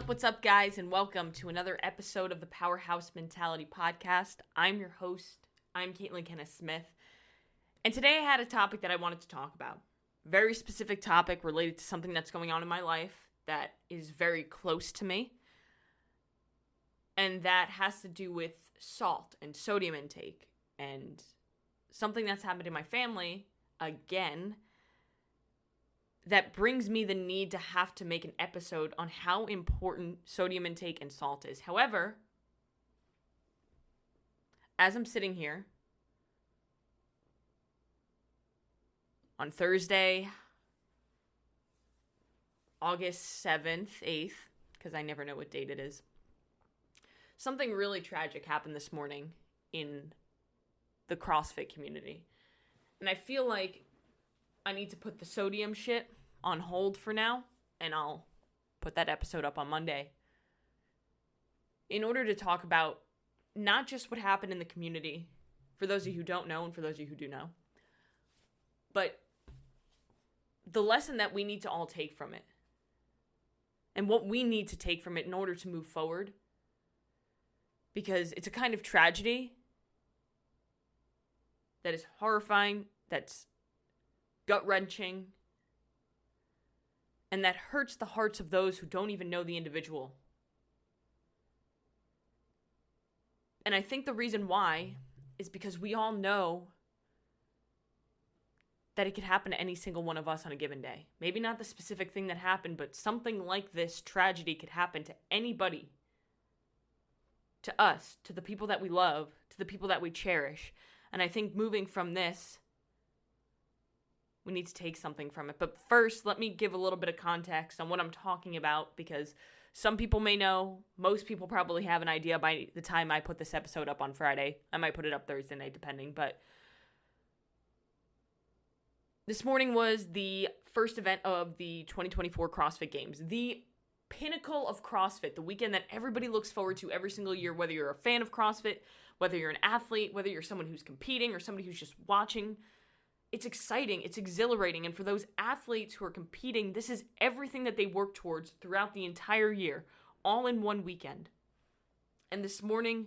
What's up, guys, and welcome to another episode of the Powerhouse Mentality podcast. I'm your host. I'm Kaitlyn Kenneth Smith, and today I had a topic that I wanted to talk about. Very specific topic related to something that's going on in my life that is very close to me, and that has to do with salt and sodium intake, and something that's happened in my family, again, that brings me the need to have to make an episode on how important sodium intake and salt is. However, as I'm sitting here on Thursday, August 7th, 8th, because I never know what date it is, something really tragic happened this morning in the CrossFit community. And I feel like I need to put the sodium shit on hold for now, and I'll put that episode up on Monday, in order to talk about not just what happened in the community, for those of you who don't know and for those of you who do know, but the lesson that we need to all take from it, and what we need to take from it in order to move forward, because it's a kind of tragedy that is horrifying, that's gut-wrenching, and that hurts the hearts of those who don't even know the individual. And I think the reason why is because we all know that it could happen to any single one of us on a given day. Maybe not the specific thing that happened, but something like this tragedy could happen to anybody. To us, to the people that we love, to the people that we cherish. And I think moving from this, we need to take something from it. But first, let me give a little bit of context on what I'm talking about, because some people may know, most people probably have an idea by the time I put this episode up on Friday. I might put it up Thursday night, depending. But this morning was the first event of the 2024 CrossFit Games. The pinnacle of CrossFit, the weekend that everybody looks forward to every single year, whether you're a fan of CrossFit, whether you're an athlete, whether you're someone who's competing or somebody who's just watching. It's exciting, it's exhilarating, and for those athletes who are competing, this is everything that they work towards throughout the entire year, all in one weekend. And this morning,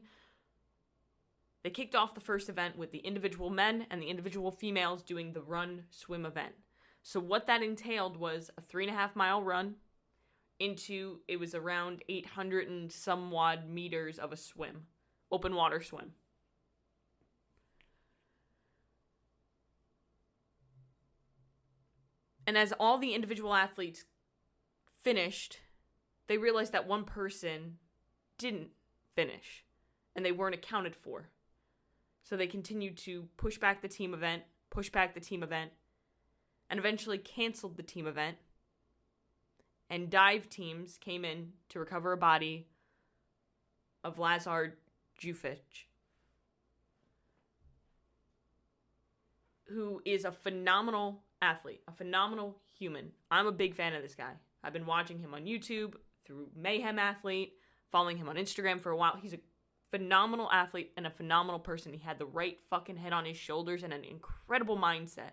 they kicked off the first event with the individual men and the individual females doing the run-swim event. So what that entailed was a 3.5-mile run into, it was around 800 and some odd meters of a swim, open water swim. And as all the individual athletes finished, they realized that one person didn't finish, and they weren't accounted for. So they continued to push back the team event, and eventually canceled the team event. And dive teams came in to recover a body of Lazar Dukic, who is a phenomenal athlete, a phenomenal human. I'm a big fan of this guy. I've been watching him on YouTube through Mayhem Athlete, following him on Instagram for a while. He's a phenomenal athlete and a phenomenal person. He had the right fucking head on his shoulders and an incredible mindset.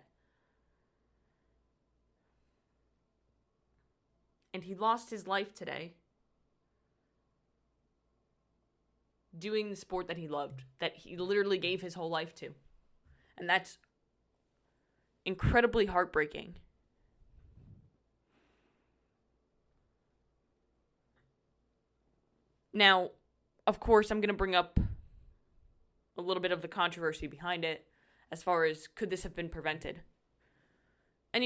And he lost his life today doing the sport that he loved, that he literally gave his whole life to. And that's incredibly heartbreaking. Now, of course, I'm going to bring up a little bit of the controversy behind it as far as could this have been prevented. And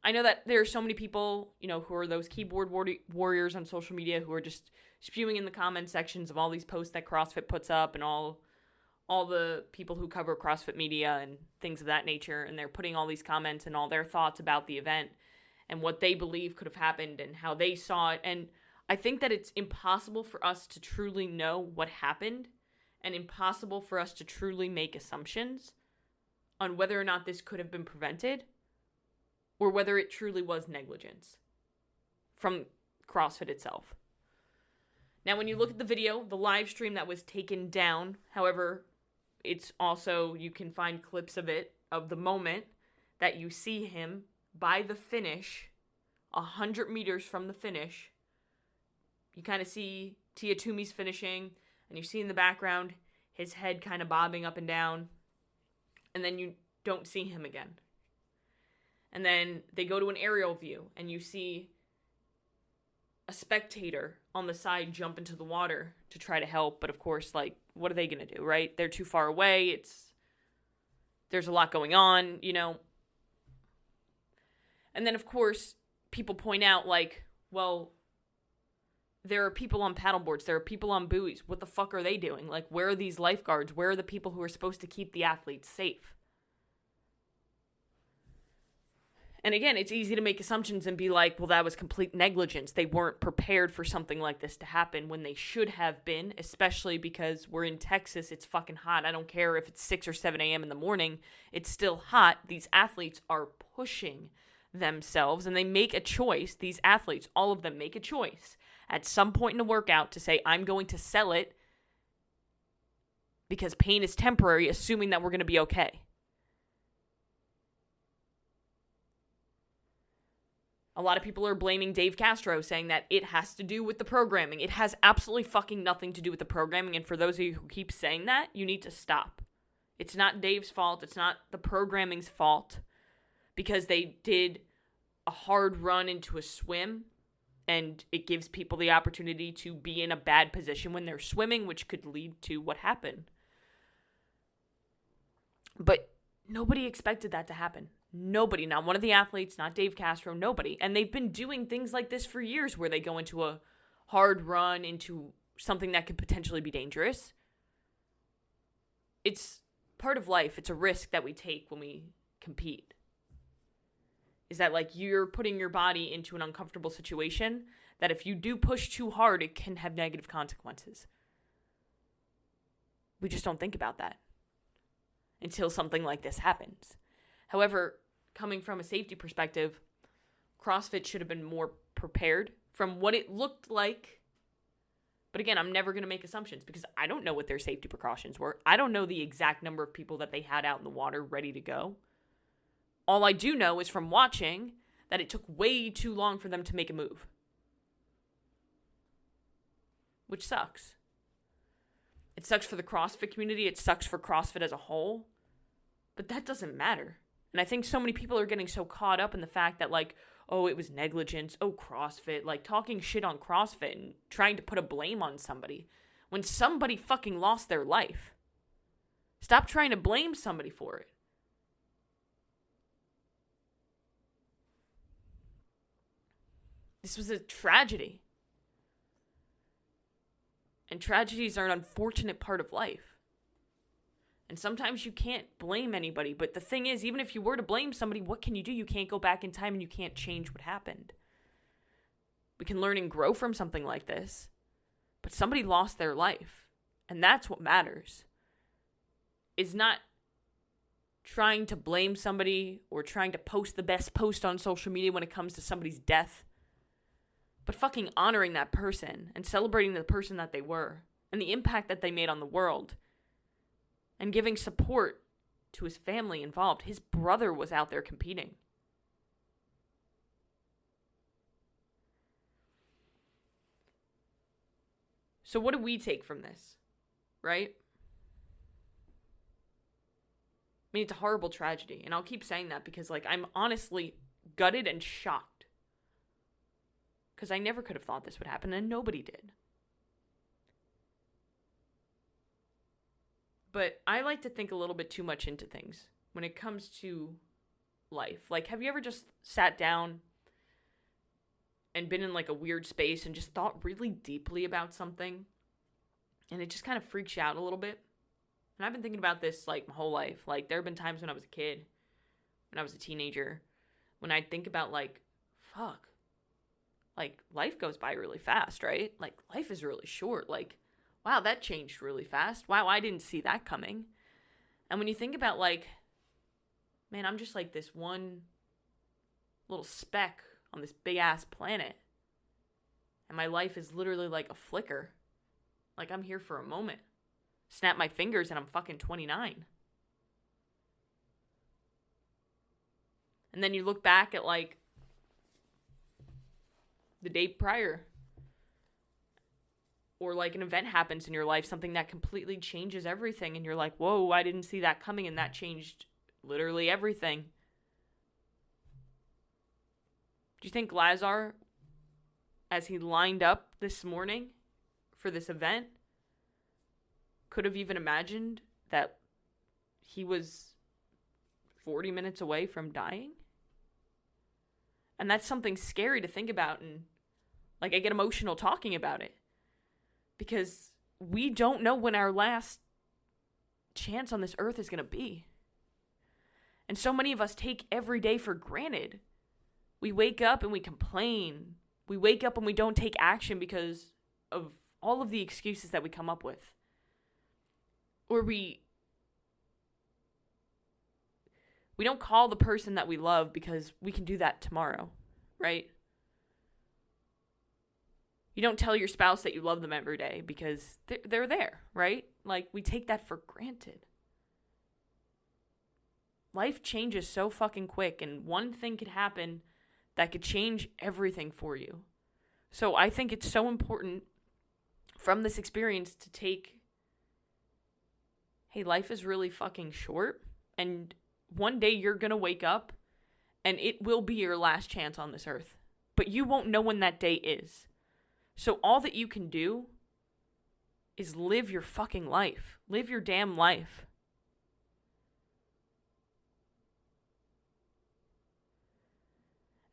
I know that there are so many people, who are those keyboard warriors on social media who are just spewing in the comment sections of all these posts that CrossFit puts up and all the people who cover CrossFit media and things of that nature, and they're putting all these comments and all their thoughts about the event and what they believe could have happened and how they saw it. And I think that it's impossible for us to truly know what happened and impossible for us to truly make assumptions on whether or not this could have been prevented or whether it truly was negligence from CrossFit itself. Now, when you look at the video, the live stream that was taken down, however, it's also, you can find clips of it, of the moment that you see him by the finish, 100 meters from the finish, you kind of see Tia Toomey's finishing, and you see in the background his head kind of bobbing up and down, and then you don't see him again. And then they go to an aerial view, and you see a spectator on the side jump into the water to try to help. But of course, like, what are they going to do, right? They're too far away. There's a lot going on, you know. And then, of course, people point out, like, well, there are people on paddleboards. There are people on buoys. What the fuck are they doing? Like, where are these lifeguards? Where are the people who are supposed to keep the athletes safe? And again, it's easy to make assumptions and be like, well, that was complete negligence. They weren't prepared for something like this to happen when they should have been, especially because we're in Texas. It's fucking hot. I don't care if it's 6 or 7 a.m. in the morning. It's still hot. These athletes are pushing themselves, and they make a choice. These athletes, all of them, make a choice at some point in a workout to say, I'm going to sell it because pain is temporary, assuming that we're going to be okay. A lot of people are blaming Dave Castro, saying that it has to do with the programming. It has absolutely fucking nothing to do with the programming, and for those of you who keep saying that, you need to stop. It's not Dave's fault. It's not the programming's fault, because they did a hard run into a swim, and it gives people the opportunity to be in a bad position when they're swimming, which could lead to what happened. But nobody expected that to happen. Nobody, not one of the athletes, not Dave Castro, nobody. And they've been doing things like this for years, where they go into a hard run into something that could potentially be dangerous. It's part of life. It's a risk that we take when we compete. Is that, like, you're putting your body into an uncomfortable situation that if you do push too hard, it can have negative consequences. We just don't think about that until something like this happens. However, coming from a safety perspective, CrossFit should have been more prepared from what it looked like. But again, I'm never going to make assumptions because I don't know what their safety precautions were. I don't know the exact number of people that they had out in the water ready to go. All I do know is from watching that it took way too long for them to make a move. Which sucks. It sucks for the CrossFit community. It sucks for CrossFit as a whole. But that doesn't matter. And I think so many people are getting so caught up in the fact that, like, oh, it was negligence, oh, CrossFit, like talking shit on CrossFit and trying to put a blame on somebody when somebody fucking lost their life. Stop trying to blame somebody for it. This was a tragedy. And tragedies are an unfortunate part of life. And sometimes you can't blame anybody. But the thing is, even if you were to blame somebody, what can you do? You can't go back in time and you can't change what happened. We can learn and grow from something like this. But somebody lost their life. And that's what matters. Is not trying to blame somebody or trying to post the best post on social media when it comes to somebody's death. But fucking honoring that person and celebrating the person that they were and the impact that they made on the world. And giving support to his family involved. His brother was out there competing. So what do we take from this? Right? I mean, it's a horrible tragedy. And I'll keep saying that because, like, I'm honestly gutted and shocked. Because I never could have thought this would happen, and nobody did. But I like to think a little bit too much into things when it comes to life. Like, have you ever just sat down and been in, like, a weird space and just thought really deeply about something? And it just kind of freaks you out a little bit. And I've been thinking about this, like, my whole life. Like, there have been times when I was a kid, when I was a teenager, when I'd think about, like, fuck. Like, life goes by really fast, right? Like, life is really short. Like, wow, that changed really fast. Wow, I didn't see that coming. And when you think about, like, man, I'm just like this one little speck on this big-ass planet. And my life is literally like a flicker. Like, I'm here for a moment. Snap my fingers and I'm fucking 29. And then you look back at, like, the day prior. Or like an event happens in your life, something that completely changes everything, and you're like, whoa, I didn't see that coming, and that changed literally everything. Do you think Lazar, as he lined up this morning for this event, could have even imagined that he was 40 minutes away from dying? And that's something scary to think about, and like I get emotional talking about it. Because we don't know when our last chance on this earth is going to be. And so many of us take every day for granted. We wake up and we complain. We wake up and we don't take action because of all of the excuses that we come up with. Or we don't call the person that we love because we can do that tomorrow, right? You don't tell your spouse that you love them every day because they're there, right? Like, we take that for granted. Life changes so fucking quick, and one thing could happen that could change everything for you. So I think it's so important from this experience to take, hey, life is really fucking short, and one day you're going to wake up, and it will be your last chance on this earth. But you won't know when that day is. So all that you can do is live your fucking life. Live your damn life.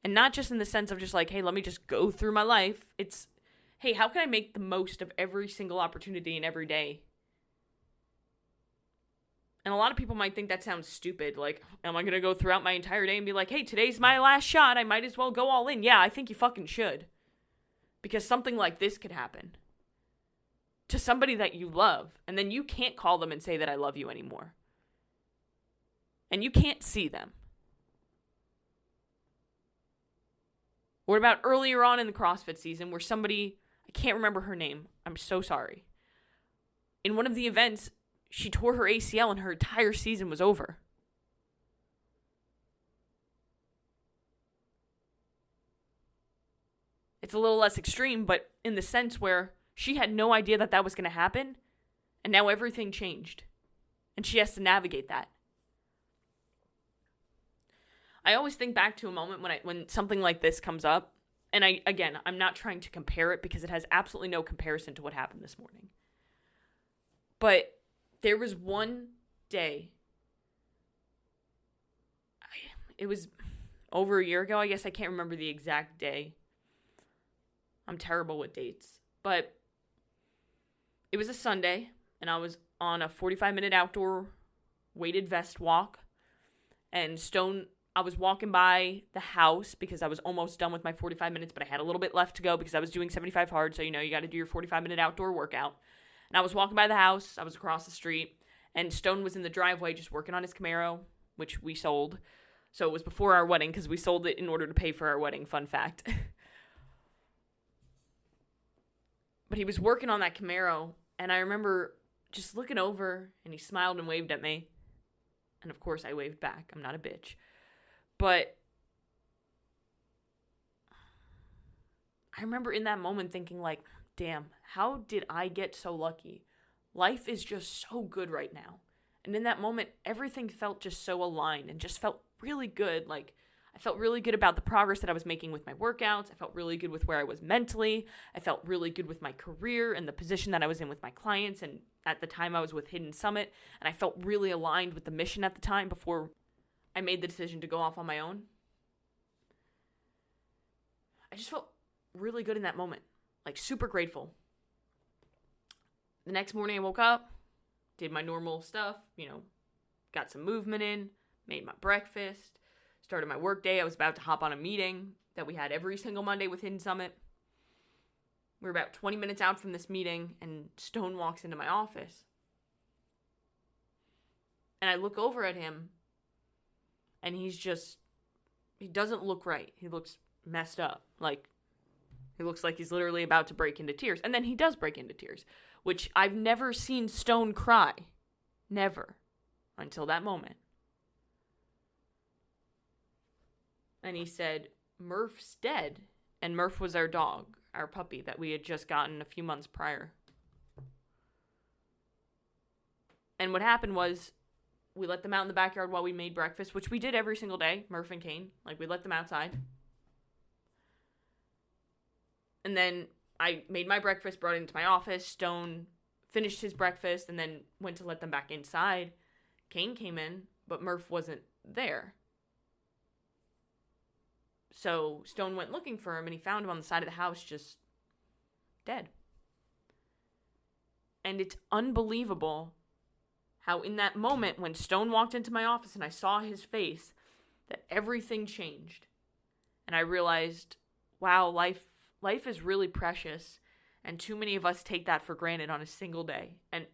And not just in the sense of just like, hey, let me just go through my life. It's, hey, how can I make the most of every single opportunity and every day? And a lot of people might think that sounds stupid. Like, am I going to go throughout my entire day and be like, hey, today's my last shot. I might as well go all in. Yeah, I think you fucking should. Because something like this could happen to somebody that you love, and then you can't call them and say that I love you anymore. And you can't see them. What about earlier on in the CrossFit season where somebody, I can't remember her name, I'm so sorry. In one of the events, she tore her ACL and her entire season was over. It's a little less extreme, but in the sense where she had no idea that that was going to happen, and now everything changed, and she has to navigate that. I always think back to a moment when something like this comes up, and I'm not trying to compare it because it has absolutely no comparison to what happened this morning. But there was one day, it was over a year ago, I guess. I can't remember the exact day. I'm terrible with dates. But it was a Sunday, and I was on a 45-minute outdoor weighted vest walk. And I was walking by the house because I was almost done with my 45 minutes, but I had a little bit left to go because I was doing 75 hard. So, you got to do your 45-minute outdoor workout. And I was walking by the house. I was across the street. And Stone was in the driveway just working on his Camaro, which we sold. So it was before our wedding because we sold it in order to pay for our wedding. Fun fact. But he was working on that Camaro, and I remember just looking over, and he smiled and waved at me. And of course, I waved back. I'm not a bitch. But I remember in that moment thinking like, damn, how did I get so lucky? Life is just so good right now. And in that moment, everything felt just so aligned and just felt really good. Like, I felt really good about the progress that I was making with my workouts. I felt really good with where I was mentally. I felt really good with my career and the position that I was in with my clients. And at the time I was with Hidden Summit. And I felt really aligned with the mission at the time before I made the decision to go off on my own. I just felt really good in that moment. Like, super grateful. The next morning I woke up, did my normal stuff, got some movement in, made my breakfast, started my work day. I was about to hop on a meeting that we had every single Monday with Hidden Summit. We were about 20 minutes out from this meeting, and Stone walks into my office. And I look over at him, and he doesn't look right. He looks messed up. Like, he looks like he's literally about to break into tears. And then he does break into tears, which I've never seen Stone cry. Never. Until that moment. And he said, Murph's dead. And Murph was our dog, our puppy that we had just gotten a few months prior. And what happened was we let them out in the backyard while we made breakfast, which we did every single day, Murph and Kane. Like, we let them outside. And then I made my breakfast, brought it into my office. Stone finished his breakfast and then went to let them back inside. Kane came in, but Murph wasn't there. So Stone went looking for him, and he found him on the side of the house just dead. And it's unbelievable how in that moment when Stone walked into my office and I saw his face, that everything changed. And I realized, wow, life is really precious, and too many of us take that for granted on a single day. And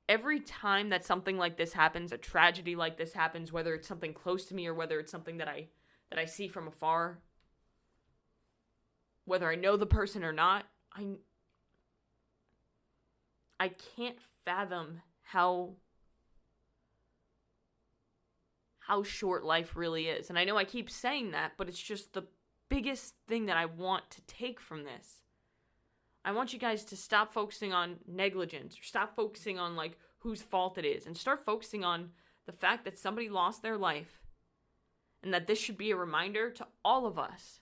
every time that something like this happens, a tragedy like this happens, whether it's something close to me or whether it's something that I see from afar, whether I know the person or not, I can't fathom how short life really is. And I know I keep saying that, but it's just the biggest thing that I want to take from this. I want you guys to stop focusing on negligence or stop focusing on like whose fault it is and start focusing on the fact that somebody lost their life, and that this should be a reminder to all of us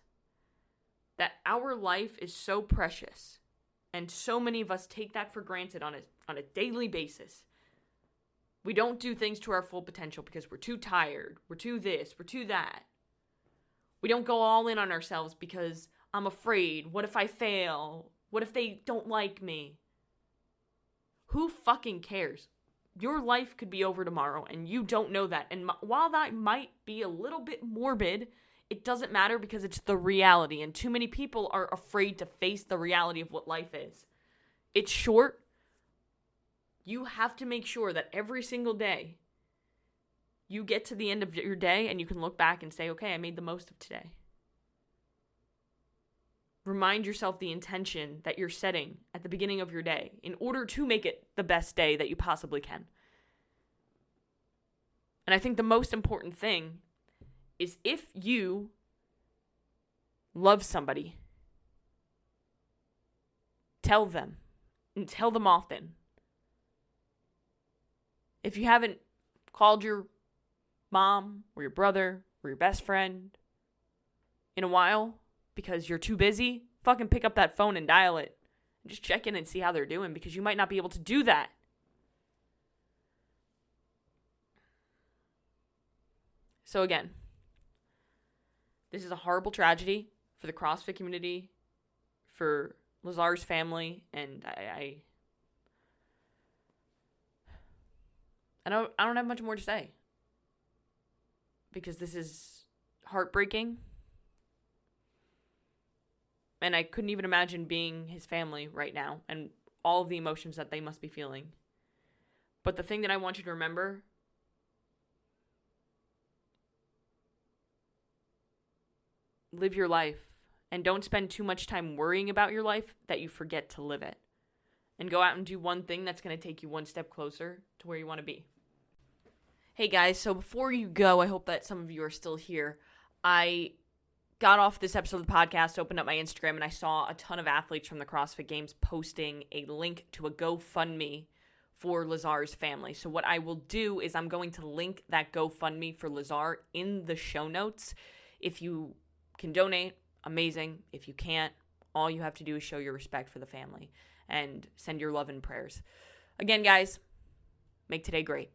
that our life is so precious, and so many of us take that for granted on a daily basis. We don't do things to our full potential because we're too tired, we're too this, we're too that. We don't go all in on ourselves because I'm afraid. What if I fail? What if they don't like me? Who fucking cares? Your life could be over tomorrow and you don't know that. And while that might be a little bit morbid, it doesn't matter because it's the reality. And too many people are afraid to face the reality of what life is. It's short. You have to make sure that every single day you get to the end of your day and you can look back and say, okay, I made the most of today. Remind yourself the intention that you're setting at the beginning of your day in order to make it the best day that you possibly can. And I think the most important thing is if you love somebody, tell them, and tell them often. If you haven't called your mom or your brother or your best friend in a while because you're too busy, fucking pick up that phone and dial it. And just check in and see how they're doing, because you might not be able to do that. So again, this is a horrible tragedy for the CrossFit community, for Lazar's family, and I don't have much more to say, because this is heartbreaking, and I couldn't even imagine being his family right now and all of the emotions that they must be feeling. But the thing that I want you to remember, live your life, and don't spend too much time worrying about your life that you forget to live it. And go out and do one thing that's going to take you one step closer to where you want to be. Hey guys, so before you go, I hope that some of you are still here. I got off this episode of the podcast, opened up my Instagram, and I saw a ton of athletes from the CrossFit Games posting a link to a GoFundMe for Lazar's family. So what I will do is I'm going to link that GoFundMe for Lazar in the show notes. If you can donate, amazing. If you can't, all you have to do is show your respect for the family and send your love and prayers. Again, guys, make today great.